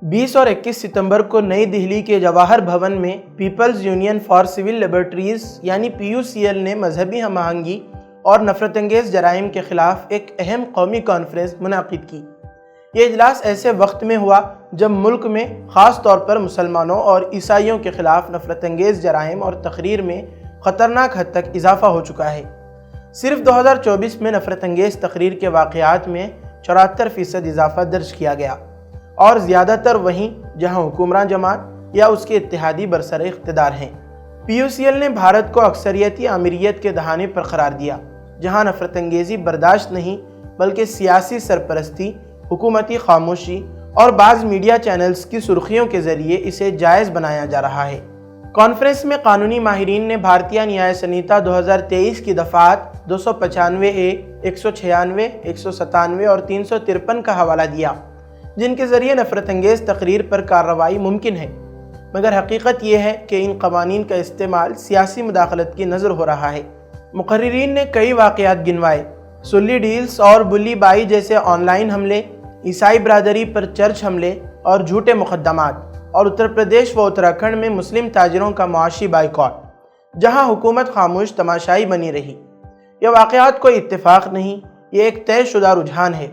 20 और 21 सितंबर को नई दिल्ली के जवाहर भवन में People's Union for Civil Liberties यानी PUCL ने मजहबी हम आहंगी और नफरतंगेज़ जराइम के ख़िलाफ़ एक अहम कौमी कॉन्फ्रेंस मुनाकिद की। ये इजलास ऐसे वक्त में हुआ जब मुल्क में ख़ास तौर पर मुसलमानों और ईसाइयों के ख़िलाफ़ नफरतंगेज़ जराइम और तकरीर में ख़तरनाक हद तक इजाफ़ा हो चुका है। सिर्फ 2024 में नफरतंगेज़ तकरीर के वाक़यात में 74% इजाफ़ा दर्ज किया गया और ज़्यादातर वहीं जहां हुक्मरान जमात या उसके इत्तेहादी बरसर इख्तिदार हैं। PUCL ने भारत को अक्सरियती आमिरियत के दहाने पर करार दिया, जहां नफरतंगेज़ी बर्दाश्त नहीं बल्कि सियासी सरपरस्ती, हुकूमती खामोशी और बाज़ मीडिया चैनल्स की सुर्खियों के ज़रिए इसे जायज़ बनाया जा रहा है। कॉन्फ्रेंस में कानूनी माहिरीन ने भारतीय न्याय संहिता 2023 की दफ़ात 295A, 196, 197 और 353 का हवाला दिया, जिनके ज़रिए नफरतंगेज़ तकरीर पर कार्रवाई मुमकिन है। मगर हकीकत यह है कि इन कवानीन का इस्तेमाल सियासी मुदाखलत की नज़र हो रहा है। मुकर्रिरीन ने कई वाक़यात गिनवाए, सुल्ली डील्स और बुल्ली बाई जैसे ऑनलाइन हमले, ईसाई बरादरी पर चर्च हमले और झूठे मुकदमात, और उत्तर प्रदेश व उत्तराखंड में मुस्लिम ताजिरों का मुआशी बाइकॉट, जहां हुकूमत खामोश तमाशाई बनी रही। यह वाक़यात कोई इत्तेफाक नहीं, ये एक तयशुदा रुझान है,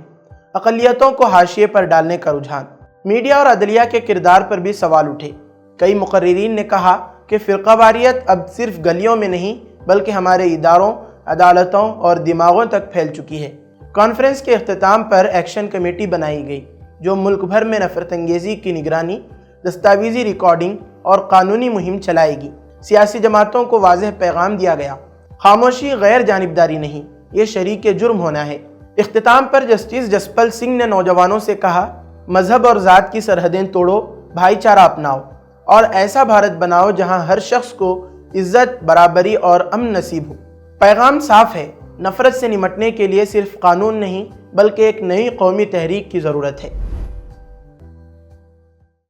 अक़लियतों को हाशिए पर डालने का रुझान। मीडिया और अदलिया के किरदार पर भी सवाल उठे। कई मुकर्रिरीन ने कहा कि फ़िरक़ावारियत अब सिर्फ गलियों में नहीं बल्कि हमारे इदारों, अदालतों और दिमागों तक फैल चुकी है। कॉन्फ्रेंस के इख्तिताम पर एक्शन कमेटी बनाई गई, जो मुल्क भर में नफरतंगेज़ी की निगरानी, दस्तावेज़ी रिकॉर्डिंग और कानूनी मुहिम चलाएगी। सियासी जमातों को वाज़ेह पैगाम दिया गया, खामोशी गैर जानिबदारी नहीं, ये शरीक जुर्म होना है। इख्तिताम पर जस्टिस जसपाल सिंह ने नौजवानों से कहा, मजहब और ज़ात की सरहदें तोड़ो, भाईचारा अपनाओ और ऐसा भारत बनाओ जहां हर शख्स को इज्जत, बराबरी और अमन नसीब हो। पैगाम साफ है, नफरत से निमटने के लिए सिर्फ कानून नहीं बल्कि एक नई कौमी तहरीक की ज़रूरत है।